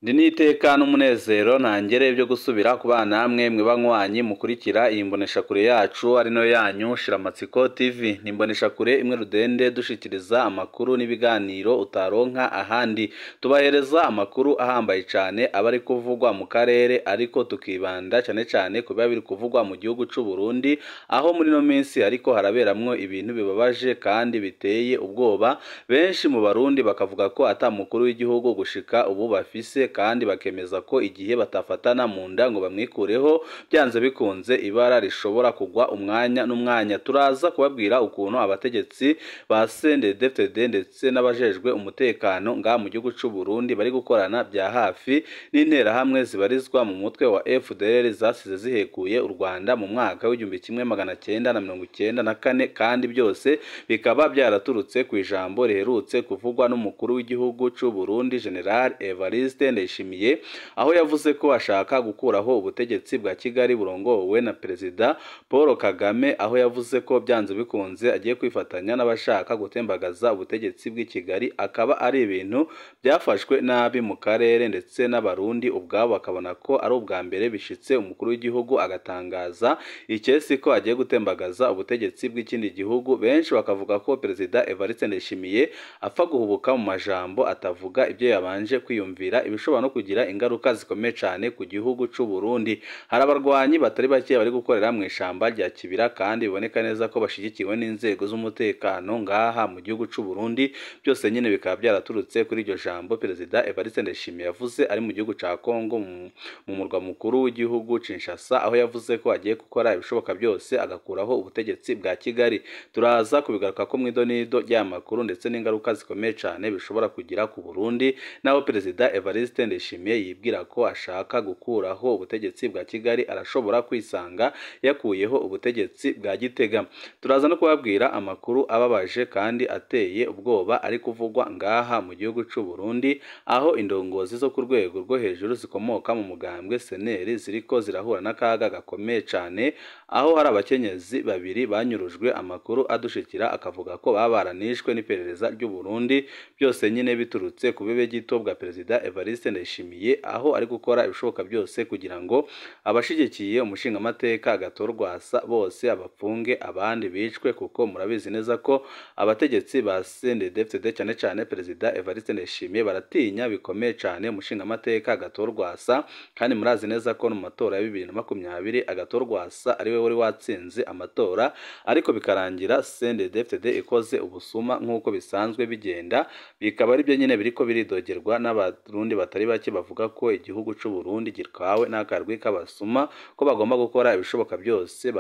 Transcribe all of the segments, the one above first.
Ndi n'iteka n'umunezero ntangere byo gusubira ku bana namwe mwe banywanyi mukurikira iyi mboneshakure yacu ari no yanyu Shiramatsiko TV. Ni mboneshakure imwe rudende dushikiriza amakuru n'ibiganiro utaronka ahandi. Tubahereza amakuru ahambaye cyane abari kuvugwa mu karere, ariko tukibanda cyane kuba biri kuvugwa mu gihugu cy'u Burundi, aho muri no minsi ariko haraberamwo ibintu bibabaje kandi biteye ubwoba. Benshi mu Barundi bakavuga ko atamukuru w'igihugu gushika ubu bafise, kandi bakemeza ko igihe batafatana mu nda ngo bamwikureho byanze bikunze ibara rishobora kugwa umwanya n'umwanya. Turaza kubabwira ukuntu abategetsi ba CNDD-FDD ndetse n'abajejwe umutekano nga mu gihugu cy'u Burundi bari gukorana bya hafi n'intera hamwe zibarizwa mu mutwe wa FDLR zasize zihekuye u Rwanda mu mwaka w'1994, kandi byose bikaba byaraturutse ku ijambo riherutse kuvugwa n'umukuru w'igihugu cy'u Burundi General Evariste Ndayishimiye, aho yavuze ko ashaka gukuraho ubutegetsi bwa Kigali burongowe na Perezida Paul Kagame, aho yavuze ko byanze bikunze agiye kwifatanya n'abashaka gutembagaza ubutegetsi bw'i Kigali. Akaba ari ibintu byafashwe nabi mu karere ndetse n'abarundi ubwabo bakabona ko ari ubwa mbere bishitse umukuru w'igihugu agatangaza ikesi ko agiye gutembagaza ubutegetsi bw'ikindi gihugu. Benshi bakavuga ko Perezida Evariste Ndayishimiye apfa guhubuka mu majambo, atavuga ibyo yabanje kwiyumvira, ibishobora no kugira ingaruka zikomeye cyane ku gihugu cy'u Burundi. Hari abarwanyi batari bake bari gukorera mu ishamba rya Kibira, kandi biboneka neza ko bashigikiwe n'inzego z'umutekano ngaha mu gihugu cy'u Burundi. Byose nyine bikaba byaraturutse kuri iryo jambo Perezida Evariste Ndayishimiye yavuze ari mu gihugu cya Kongo mu murwa mukuru w'igihugu Kinshasa, aho yavuze ko agiye gukora ibishoboka byose agakuraho ubutegetsi bwa Kigali. Turaza kubigaruka ko mu idonido ry'amakuru ndetse n'ingaruka zikomeye cyane bishobora kugira ku Burundi, naho Perezida Evariste Ndayishimiye yibwira ko ashaka gukuraho ubutegetsi bwa Kigali, arashobora kwisanga yakuyeho ubutegetsi bwa Gitega. Turaza no kubabwira amakuru ababaje kandi ateye ubwoba ari kuvugwa ngaha mu gihugu cy'u Burundi, aho indongozi zo ku rwego rwo hejuru zikomoka mu mugambwe seneri ziriko zirahura n'akaga gakomeye cyane, aho hari abakenyezi babiri banyurujwe. Amakuru adushikira akavuga ko baba baranishwe n'iperereza ry'u Burundi, byose nyine biturutse ku bibe gito bwa Perezida Evariste Ndayishimiye, aho ari gukora ibishoboka byose kugira ngo abashigikiye umushingamateka Gatorwasa bose abapfunge, abandi bicwe, kuko murabizi neza ko abategetsi ba CNDD-FDD cyane Perezida Evariste Ndayishimiye baratinya bikomeye cyane umushingamateka Gatorwasa, kandi murazi neza ko no mu matora ya 2020 Gatorwasa ari we wari watsinze amatora, ariko bikarangira CNDD-FDD ikoze ubusuma nk'uko bisanzwe bigenda. Bikaba ari byo nyine biriko biridogerwa n'abarundi batari bake bavuga ko igihugu cy'u Burundi gitwawe n'akarwi k'abasuma, ko bagomba gukora ibishoboka byose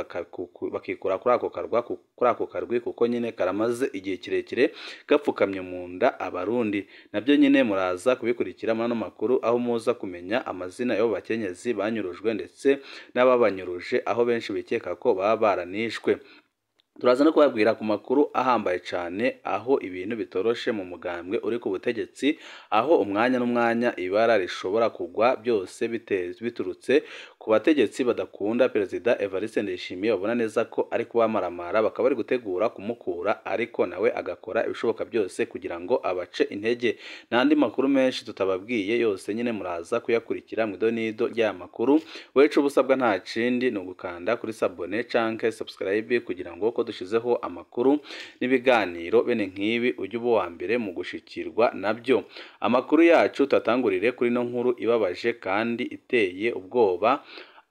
bakikura kuri ako karwi, kuko nyine karamaze igihe kirekire gapfukamye mu nda abarundi. Nabyo nyine muraza kubikurikira muri ano makuru, aho muza kumenya amazina y'abo bakenyezi banyurujwe ndetse n'ababanyuruje, aho benshi bikeka ko baba baranishwe. Turaza no kubabwira ku makuru ahambaye cyane, aho ibintu bitoroshe mu mugambwe uri ku butegetsi, aho umwanya n'umwanya ibara rishobora kugwa, byose biturutse ku bategetsi badakunda Perezida Evariste Ndayishimiye, babona neza ko ari kubamaramara, bakaba bari gutegura kumukura, ariko nawe agakora ibishoboka byose kugira ngo abace intege. N'andi makuru menshi tutababwiye yose nyine muraza kuyakurikira mu idonido ry'amakuru. Wecu ubusabwa nta kindi ni ugukanda kuri sabone canke subscribe kugira ngo ko dushizeho amakuru n'ibiganiro bene nk'ibi ujye uba wa mbere mu gushikirwa nabyo. Amakuru yacu tatangurire kuri no nkuru ibabaje kandi iteye ubwoba,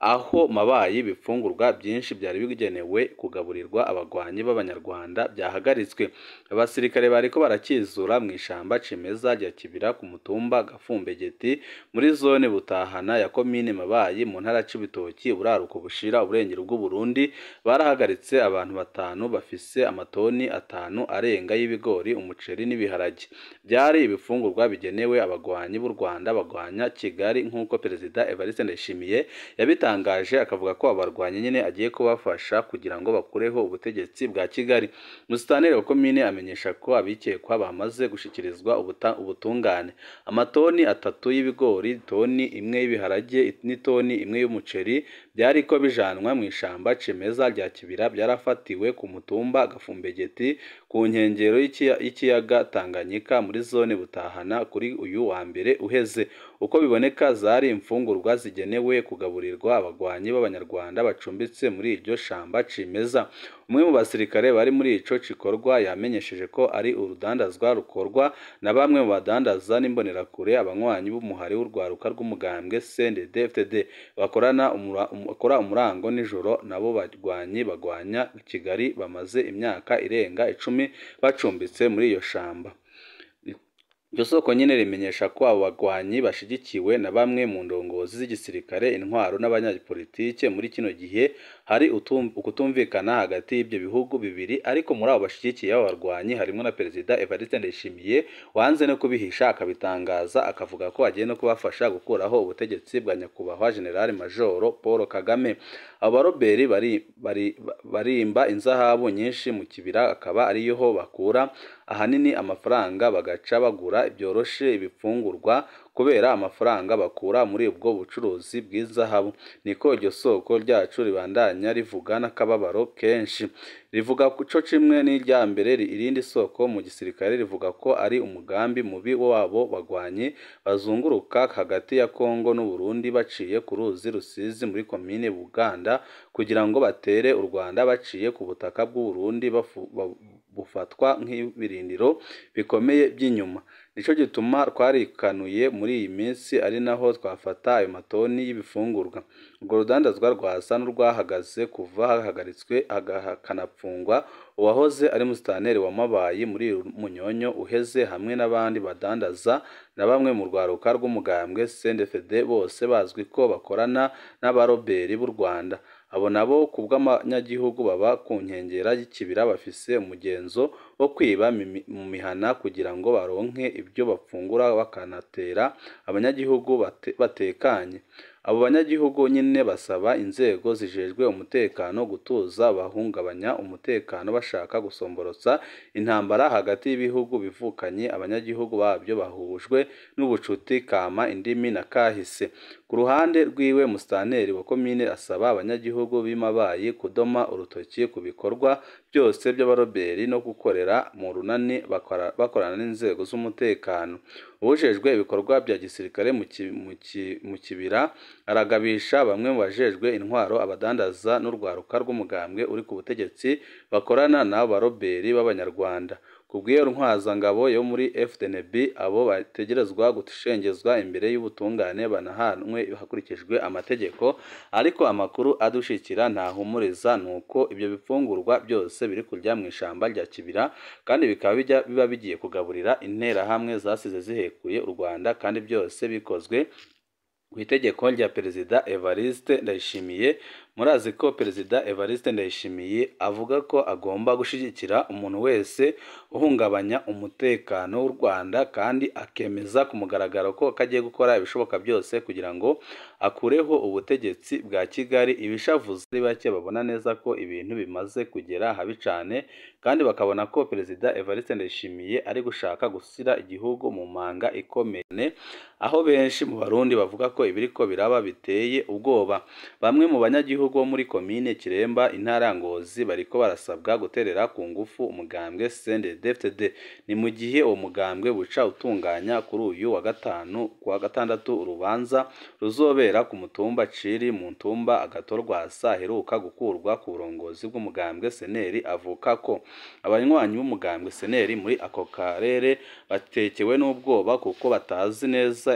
aho mabayi ibifungurwa byinshi byari bigenewe kugaburirwa abagwanyi b'abanyarwanda byahagaritswe. Abasirikare bariko barakizura mu ishamba cimeza rya Kibira ku mutumba Gafumbegeti muri zone Butahana ya komine Mabayi mu ntara c'Ibitoki, buraruko bushira uburengero bw'u Burundi. Barahagaritse abantu batanu bafise amatoni 5 arenga y'ibigori, umuceri n'ibiharage. Byari ibifungurwa bigenewe abagwanyi b'u Rwanda bagwanya Kigali, nk'uko Perezida Evariste Ndayishimiye yabitangaje, akavuga ko abarwanyi nyine agiye kubafasha kugira ngo bakureho ubutegetsi bwa Kigali. Musitanteri wa komine amenyesha ko abikekwa bamaze gushikirizwa ubutungane. Amatoni 3 y'ibigori, toni 1 y'ibiharage n'itoni 1 y'umuceri byariko bijanwa mu ishamba cimeza rya Kibira byarafatiwe ku mutumba Gafumbegeti ku nkengero y'ikiyaga Tanganyika muri zone Butahana kuri uyu wa mbere uheze. Uko biboneka zari imfungurwa zigenewe kugaburirwa abagwanyi b'Abanyarwanda bacumbitse muri iryo shamba cimeza. Umwe mu basirikare bari muri ico cikorwa yamenyesheje ko ari urudandazwa rukorwa na bamwe mu badandaza n'imbonerakure abanywanyi b'umuhari w'urwaruka rw'umugambwe CNDD-FDD bakora umurango nijoro nabo bagwanyi bagwanya Kigali bamaze imyaka irenga 10 bacumbitse muri iyo shamba. Iryo soko nyine rimenyesha ko abo bagwanyi bashigikiwe na bamwe mu ndongozi z'igisirikare, intwaro n'abanyapolitike. Muri kino gihe hari ukutumvikana hagati y'ibyo bihugu bibiri, ariko muri abo bashigikiye abo barwanyi harimo na Perezida Evariste Ndayishimiye wanze no kubihisha akabitangaza, akavuga ko agiye no kubafasha gukuraho ubutegetsi bwa nyakubahwa General Major Paul Kagame. Abo baroberi barimba inzahabu nyinshi mu Kibira, akaba ariyo bakura ahanini amafaranga, bagaca bagura ibyoroshe ibifungurwa kubera amafaranga bakura muri ubwo bucuruzi bw'izahabu. Niko iryo soko ryacu ribandanya rivuga n'akababaro kenshi. Rivuga co kimwe n'irya mbere irindi soko mu gisirikare rivuga ko ari umugambi mubi wabo bagwanyi bazunguruka hagati ya Kongo n'u Burundi baciye ku ruzi Rusizi muri komine Buganda kugira ngo batere u Rwanda baciye ku butaka bw'u Burundi bufatwa nk'ibirindiro bikomeye by'inyuma. Nico gituma twarikanuye muri iyi minsi ari naho twafata ayo matoni y'ibifungurwa. Urwo rudandazwa rwasa n'urwahagaze kuva hahagaritswe hakanapfungwa uwahoze ari musitanteri wa Mabayi muri Munyonyo uheze, hamwe n'abandi badandaza na bamwe mu rwaruka rw'umugambwe CNDD-FDD bose bazwi ko bakorana n'abaroberi b'u Rwanda. Abo nabo kubw'abanyagihugu baba ku nkengera y'Ikibira bafise umugenzo wo kwiba mu mihana kugira ngo baronke ibyo bapfungura bakanatera abanyagihugu batekanye. Abo banyagihugu nyine basaba inzego zijejwe umutekano gutuza abahungabanya umutekano bashaka gusomborotsa intambara hagati y'ibihugu bivukanye. Abanyagihugu babyo bahujwe n'ubucuti kama, indimi na kahise. Ku ruhande rwiwe musitanteri wa komine asaba abanyagihugu b'Imabayi kudoma urutoki ku bikorwa byose by'abaroberi no gukorera mu runani bakorana n'inzego z'umutekano. Ubujejwe ibikorwa bya gisirikare mu Kibira aragabisha bamwe mu bajejwe intwaro, abadandaza n'urwaruka rw'umugambwe uri ku butegetsi bakorana n'abo baroberi b'Abanyarwanda. Kubw'iyo ntwazangabo yo muri FDNB abo bategerezwa gushengezwa imbere y'ubutungane banahanwe hakurikijwe amategeko. Ariko amakuru adushikira ntahumuriza nuko ibyo bifungurwa byose biri kurya mu ishamba rya Kibira, kandi bikaba biba bigiye kugaburira interahamwe zasize zihekuye u Rwanda, kandi byose bikozwe ku itegeko rya Perezida Evariste Ndayishimiye. Murazi ko Perezida Evariste Ndayishimiye avuga ko agomba gushigikira umuntu wese uhungabanya umutekano w'u Rwanda, kandi akemeza ku mugaragaro ko kagiye gukora ibishoboka byose kugira ngo akureho ubutegetsi bwa Kigali. Ibishavuze bake babona neza ko ibintu bimaze kugera habi cyane, kandi bakabona ko Perezida Evariste Ndayishimiye ari gushaka gushyira igihugu mu manga ikomeye, aho benshi mu Barundi bavuga ko ibiriko biraba biteye ubwoba. Bamwe mu banyagihugu bo muri komine Kiremba intara Ngozi bariko barasabwa guterera ku ngufu umugambwe CNDD-FDD. Ni mu gihe uwo mugambwe buca utunganya kuri uyu wa gatandatu urubanza ruzobera ku mutumba Ciri mu ntumba Agatorwasa aheruka gukurwa ku burongozi bw'umugambwe Seneri. Avuka ko abanywanyi b'umugambwe Seneri muri ako karere batekewe n'ubwoba kuko batazi neza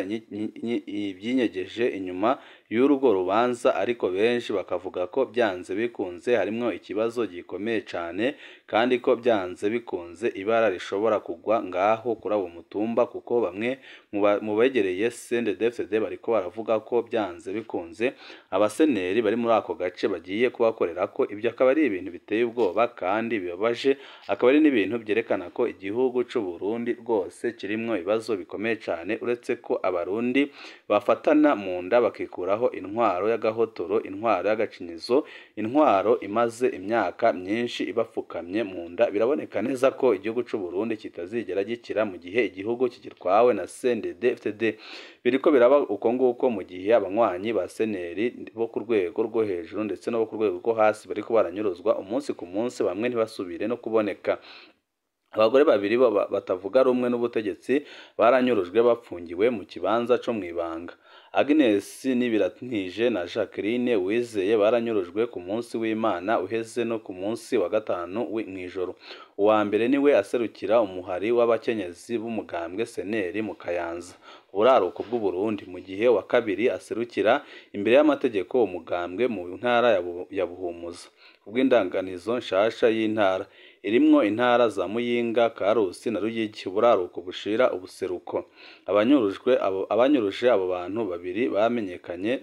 ibyinyegeje inyuma y'urugo rubanza, ariko benshi bakavuga ko byanze bikunze harimo ikibazo gikomeye cyane, kandi ko byanze bikunze ibara rishobora kugwa ngaho kuri abo mutumba, kuko bamwe mu begereye CNDD-FDD bariko baravuga ko byanze bikunze abaseneri bari muri ako gace bagiye kubakorera ko. Ibyo akaba ari ibintu biteye ubwoba kandi bibabaje, akaba ari n'ibintu byerekana ko igihugu cy'u Burundi rwose kirimo ibibazo bikomeye cyane, uretse ko abarundi bafatana mu nda bakikuraho gukuraho intwaro y'agahotoro, intwaro y'agacinyizo, intwaro imaze imyaka myinshi ibapfukamye mu nda. Biraboneka neza ko igihugu cy'u Burundi kitazigera gikira mu gihe igihugu kigitwawe na CNDD-FDD. Biriko biraba uko nguko mu gihe abanywanyi ba seneri bo ku rwego rwo hejuru ndetse no ku rwego rwo hasi bariko baranyuruzwa umunsi ku munsi, bamwe ntibasubire no kuboneka. Abagore babiri batavuga rumwe n'ubutegetsi baranyurujwe bapfungiwe mu kibanza co mwibanga. Agnes Nibiratije na Jacqueline Wizeye baranyurujwe ku munsi w'Imana uheze no ku munsi wa gatanu mw'ijoro. Uwa mbere niwe aserukira umuhari w'abakenyezi b'umugambwe seneri mu Kayanza, uburaruko bw'u Burundi, mu gihe wa kabiri aserukira imbere y'amategeko umugambwe mu ntara ya Buhumuza. Kubw'indanganizo nshasha y'intara irimwo intara za Muyinga, Karusi na Ruyigi, uburaruko bushira ubuseruko. Abanyuruje abo bantu babiri bamenyekanye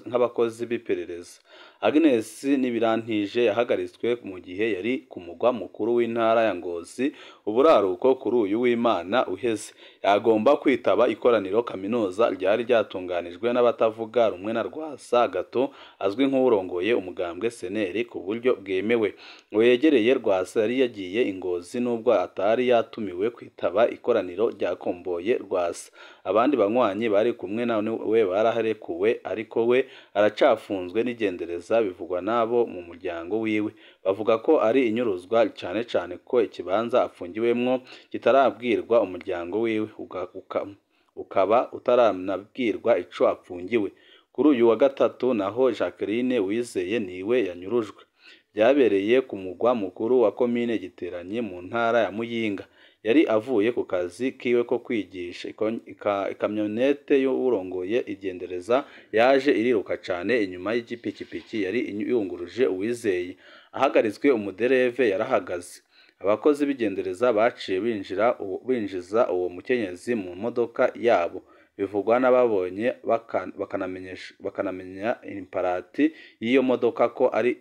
nk'abakozi b'iperereza. Agnes Nibirantije yahagaritswe mu gihe yari ku mugwa mukuru w'intara ya Ngozi, uburaruko kuri uyu w'Imana uheze. Yagomba kwitaba ikoraniro kaminuza ryari ryatunganijwe n'abatavuga rumwe na Rwasa Gato azwi nk'urongoye umugambwe seneri ku buryo bwemewe. Ngo yegereye Rwasa yari yagiye Ingozi nubwo atari yatumiwe kwitaba ikoraniro ryakomboye Rwasa. Abandi banywanyi bari kumwe nawe baraharekuwe, ariko we aracafunzwe n'igendereza, bivugwa nabo mu muryango wiwe. Bavuga ko ari inyuruzwa cyane ko ikibanza afungiwemwo kitarabwirwa umuryango wiwe, ukaba utaranabwirwa ico apfungiwe. Kuri uyu wa gatatu naho Jacqueline Wizeye niwe yanyurujwe. Byabereye ku mugwa mukuru wa komine Giteranye mu ntara ya Muyinga. Yari avuye ku kazi kiwe ko kwigisha. Ikamyonete y'urongoye igendereza yaje iriruka cane inyuma y'igipikipiki yari yunguruje Uwizeye. Ahagaritswe umudereve yarahagaze. Abakozi b'igendereza baciye binjiza uwo mukenyezi mu modoka yabo. Bivugwa n'ababonye bakanamenya imparati y'iyo modoka ko ari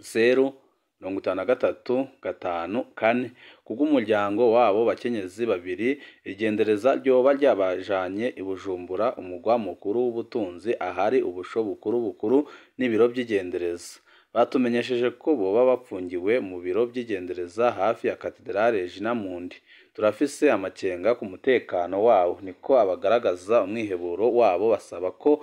I05354. Kubw'umuryango wabo bakenyezi babiri, igendereza ryoba ryabajanye i Bujumbura, umugwa mukuru w'ubutunzi, ahari ubusho bukuru n'ibiro by'igendereza. Batumenyesheje ko boba bapfungiwe mu biro by'igendereza hafi ya Katedrale Jinamundi. Turafise amakenga ku mutekano wawo, niko abagaragaza umwiheburo wabo basaba ko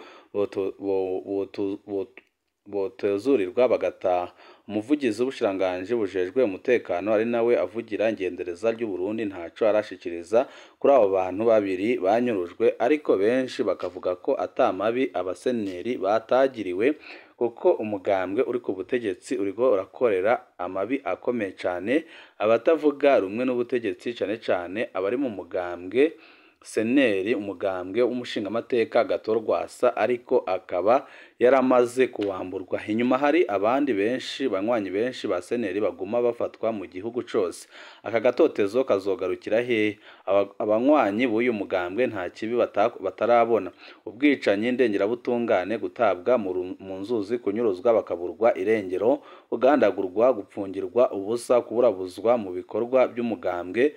botezurirwa bagataha. Umuvugizi w'ubushiranganje bujejwe umutekano ari nawe avugira ingendereza ry'u Burundi ntaco arashikiriza kuri abo bantu babiri banyurujwe, ariko benshi bakavuga ko atamabi abaseneri batagiriwe, kuko umugambwe uri ku butegetsi uriko urakorera amabi akomeye cane abatavuga rumwe n'ubutegetsi, cane abari mu mugambwe seneri, umugambwe w'umushingamateka Gato Rwasa, ariko akaba yaramaze kuwamburwa. Inyuma hari abandi benshi banywanyi benshi ba seneri baguma bafatwa mu gihugu cose. Aka gatotezo kazogarukira hehe? Abanywanyi b'uyu mugambwe nta kibi batarabona: ubwicanyi ndengerabutungane, gutabwa mu nzuzi, kunyuruzwa bakaburwa irengero, kugandagurwa, gupfungirwa ubusa, kuburabuzwa mu bikorwa by'umugambwe,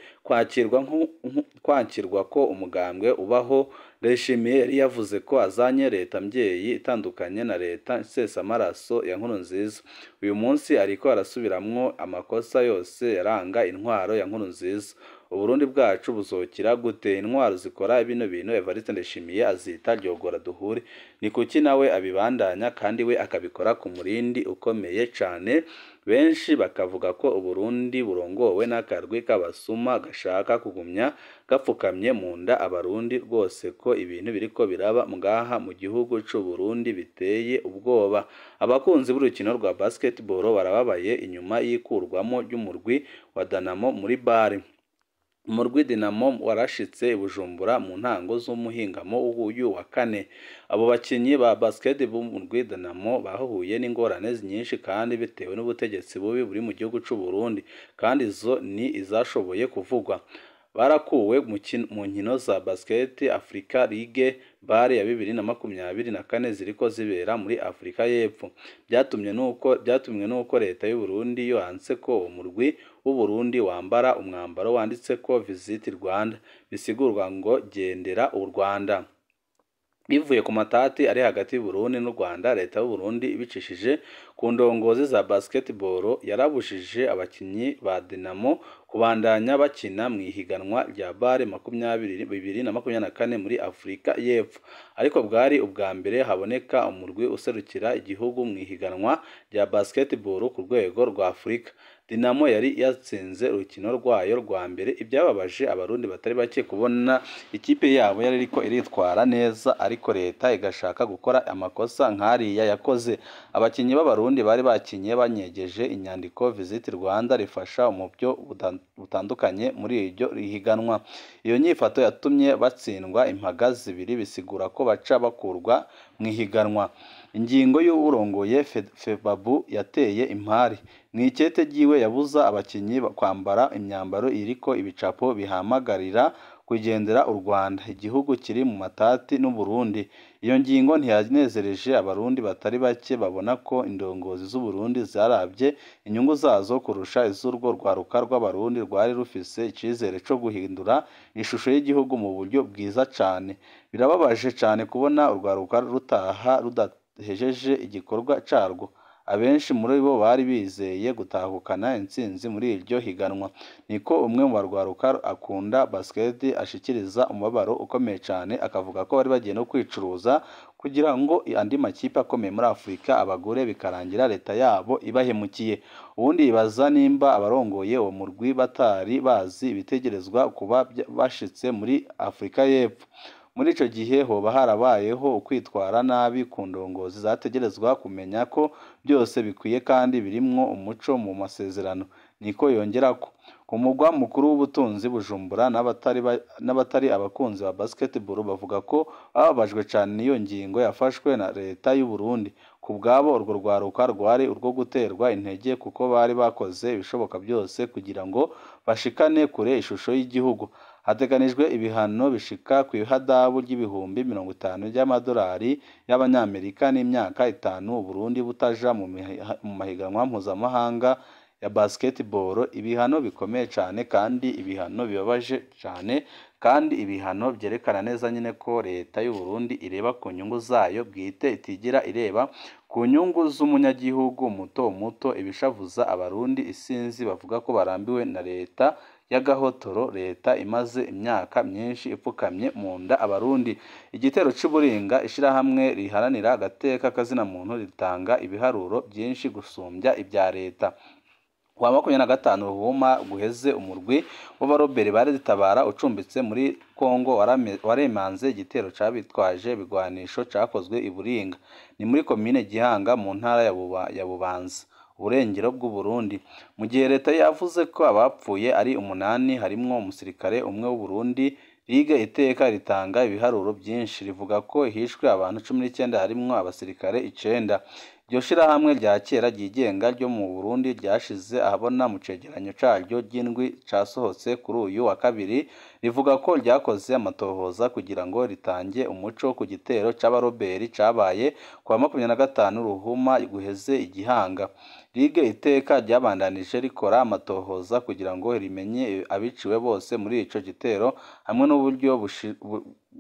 kwakirwa ko umugambwe ubaho. Ndayishimiye yari yavuze ko azanye leta mbyeyi itandukanye na leta nsesamaraso ya Nkurunziza. Uyu munsi ariko arasubiramwo amakosa yose yaranga intwaro ya Nkurunziza. Uburundi bwacu buzokira gute? Intwaro zikora bino bintu Evariste Ndayishimiye azita ryogora duhure. Ni kuki nawe abibandanya kandi we akabikora ku murindi ukomeye cane? Benshi bakavuga ko Uburundi burongowe n'akarwi k'abasuma gashaka kugumya gapfukamye mu nda abarundi rwose, ko ibintu biriko biraba ngaha mu gihugu c'u Burundi biteye ubwoba. Abakunzi b'urukino rwa basketball barababaye inyuma y'ikurwamo ry'umurwi wa Dinamo muri bare. Umurwi Dinamo warashitse i Bujumbura mu ntango z'umuhingamo w'uyu wa kane. Abo bakinyi ba basketball b'umurwi Dinamo bahuye n'ingorane nyinshi kandi bitewe n'ubutegetsi bubi buri mu gihugu c'u Burundi, kandi izo ni izashoboye kuvugwa. Barakuwe mu nkino za Basket Africa League bare ya 2024 ziriko zibera muri Afrika y'Epfo. Byatumye nuko leta y'u Burundi yohanse ko umurwi w'u Burundi wambara umwambaro wanditse ko Visit Rwanda, bisigurwa ngo gendera u Rwanda. bivuye ku matati ari hagati y'u Burundi n'u Rwanda. Leta y'u Burundi ibicishije ku ndongozi za basketball yarabujije abakinyi ba Dinamo kubandanya bakina mu ihiganwa rya bare 2024 muri Afrika y'Epfo, ariko bwari ubwa mbere haboneka umurwi userukira igihugu mu ihiganwa rya basketball ku rwego rwa Afrika. Dinamo yari yatsinze urukino rwayo rwa mbere, ibyababaje abarundi batari bake kubona ikipe yabo yari ariko iritwara neza, ariko leta igashaka gukora amakosa nk'ariya yakoze. Abakinyi b'abarundi bari bakinye banyegeje inyandiko Visit Rwanda rifasha mu byo butandukanye muri iryo higanwa. Iyo nyifato yatumye batsindwa impaga zibiri, bisigura ko baca bakurwa mu ihiganwa. Ingingo y'urongoye Febabu yateye impari. Mw'ikete ryiwe yabuza abakinyi kwambara imyambaro iriko ibicapo bihamagarira kugendera u Rwanda, igihugu kiri mu matati n'u Burundi. Iyo ngingo ntiyanezereje abarundi batari bake, babona ko indongozi z'u Burundi zarabye inyungu zazo kurusha iz'urwo rwaruka rw'abarundi rwari rufise icizere co guhindura ishusho y'igihugu mu buryo bwiza cane. Birababaje cane kubona urwaruka rutaha rudahejeje igikorwa carwo. Abenshi muri bo bari bizeye gutahukana intsinzi muri iryo higanwa. Niko umwe mu barwaruka akunda basket ashikiriza umubabaro ukomeye cyane, akavuga ko bari bagiye no kwicuruza kugira ngo andi makipe akomeye muri Afrika abagore, bikarangira leta yabo ibahemukiye. Ubundi ibaza nimba abarongoye uwo murwi batari bazi ibitegerezwa kuba bashitse muri Afrika y'Epfo. Muri ico gihe hoba harabayeho ukwitwara nabi ku ndongozi zategerezwa kumenya ko byose bikwiye kandi birimwo umuco mu masezerano. Niko yongerako. Ku mugwa mukuru w'ubutunzi Bujumbura, n'abatari abakunzi ba basketball bavuga ko bababajwe cyane n'iyo ngingo yafashwe na leta y'u Burundi. Ku bwabo urwo rwaruka rwari urwo guterwa intege, kuko bari bakoze ibishoboka byose kugira ngo bashikane kure ishusho y'igihugu. Hateganijwe ibihano bishika ku ihadabu ry'ibihumbi 50 by'amadolari y'abanyamerika n'imyaka 5 u Burundi butaja mu mahiganwa mpuzamahanga ya basketball. Ibihano bikomeye cyane kandi ibihano bibabaje cyane, kandi ibihano byerekana neza nyine ko leta y'u Burundi ireba ku nyungu zayo bwite, itigira ireba ku nyungu z'umunyagihugu muto muto. Ibishavuza abarundi isinzi bavuga ko barambiwe na leta y'agahotoro, leta imaze imyaka myinshi ipfukamye mu nda abarundi. Igitero c'Uburinga, ishirahamwe riharanira agateka kazina muntu, ritanga ibiharuro byinshi gusumbya ibya leta. Wa 25 Ruhuma guheze, umurwi w'abarobere bari zitabara ucumbitse muri Kongo waremanze igitero cabitwaje bigwanisho cakozwe i Buringa, ni muri komine Gihanga mu ntara ya Bubanza, uburengero bw'u Burundi. Mu gihe leta yavuze ko abapfuye ari 8, harimwo umusirikare umwe w'u Burundi, Ligue iteka ritanga ibiharuro byinshi, rivuga ko hishwe abantu 19, harimwo abasirikare 9. Iryo shirahamwe rya kera ryigenga ryo mu Burundi ryashize ahabona mu cegeranyo caryo ry'indwi casohotse kuri uyu wa kabiri, rivuga ko ryakoze amatohoza kugira ngo ritange umuco ku gitero c'abaroberi cabaye kwa 25 Ruhuma guheze Igihanga. Ligue iteka ryabandanije rikora amatohoza kugira ngo rimenye abiciwe bose muri ico gitero, hamwe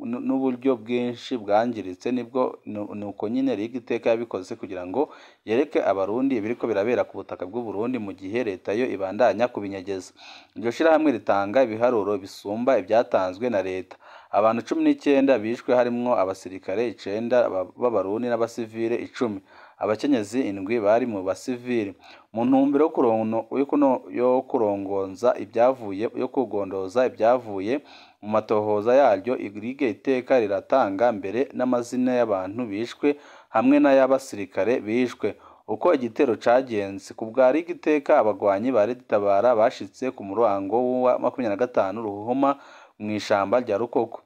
n'uburyo bwinshi bwangiritse. Nibwo nuko nyine Ligue iteka yabikoze kugira ngo yereke abarundi biriko birabera ku butaka bw'u Burundi, mu gihe leta yo ibandanya kubinyegeza. Iryo shirahamwe ritanga ibiharuro bisumba ibyatanzwe na leta. Abantu 19 bishwe, harimwo abasirikare 9 b'abarundi n'abasivile 10. Abakenyezi 7 bari mu basivile. Mu ntumbero yo kugondoza ibyavuye mu matohoza yaryo, Ligue iteka riratanga mbere n'amazina y'abantu bishwe hamwe n'ay'abasirikare bishwe. Uko igitero cagenze, ku bwa Ligue iteka, abagwanyi bari ditabara bashitse ku murango wa 25 Ruhuma mw'ishamba rya Rukoko.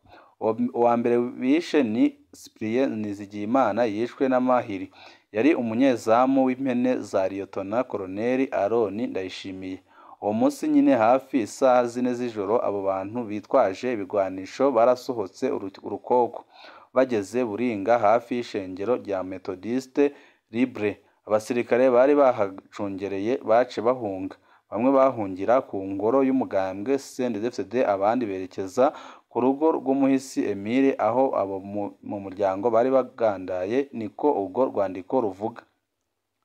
Uwa mbere bishe ni Cyprien Nizigiyimana, yishwe n'amahiri. Yari umunyezamu w'impene za Liyetona Koloneli Aroni Ndayishimiye. Uwo munsi nyine hafi isaha 4 z'ijoro, abo bantu bitwaje ibigwanisho barasohotse Urukoko, bageze Buringa hafi y'ishengero rya Methodiste Libre. Abasirikare bari bahacungereye bace bahunga, bamwe bahungira ku ngoro y'umugambwe CNDD-FDD abandi berekeza ku rugo rw'umuhisi Emile aho abo mu muryango bari bagandaye niko ubwo rwandiko ruvuga.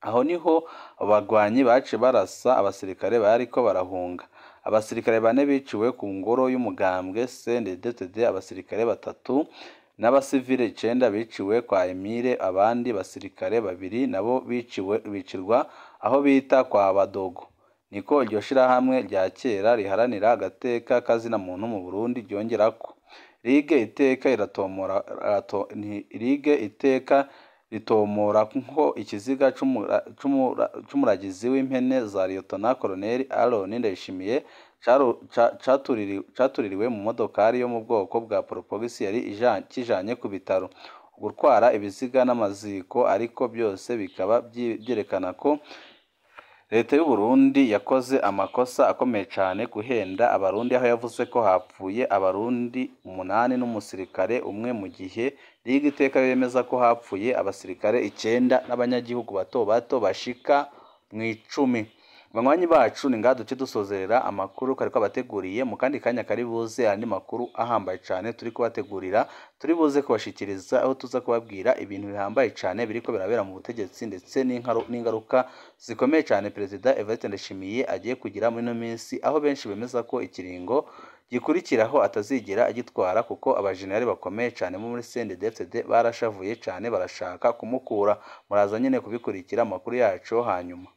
Aho niho abagwanyi bace barasa abasirikare bariko barahunga. Abasirikare 4 biciwe ku ngoro y'umugambwe CNDD-FDD, abasirikare 3 n'abasivile 9 biciwe kwa Emile, abandi basirikare 2 nabo bicirwa aho bita kwa Badogo. Niko iryo shirahamwe rya kera riharanira agateka kazina muntu mu Burundi ryongerako. Ligue iteka ritomora nko ikiziga c'umuragizi w'impene za Lieutenant Colonel Aaron Ndayishimiye catuririwe mu modokari yo mu bwoko bwa Probox yari kijanye ku bitaro. Gutwara ibiziga n'amaziko ariko byose bikaba byerekana ko Leta y'u Burundi yakoze amakosa akomeye cyane guhenda abarundi, aho yavuze ko hapfuye abarundi 8 n'umusirikare umwe, mu gihe Ligue iteka yemeza ko hapfuye abasirikare 9 n'abanyagihugu bato bato bashika mu 10. Banywanyi bacu ni ngaduce dusozerera amakuru kariko abateguriye mu kandi kanya kari buze andi makuru ahambaye cyane turi kubategurira, turi buze kubashikiriza aho tuza kubabwira ibintu bihambaye cyane biriko birabera mu butegetsi ndetse n'ingaruka zikomeye cyane Perezida Evariste Ndayishimiye agiye kugira muri no minsi, aho benshi bemeza ko ikiringo gikurikiraho atazigera agitwara kuko abajenerali bakomeye cyane muri CNDD-FDD barashavuye cyane barashaka kumukura. Muraza nyene kubikurikira amakuru yacu hanyuma.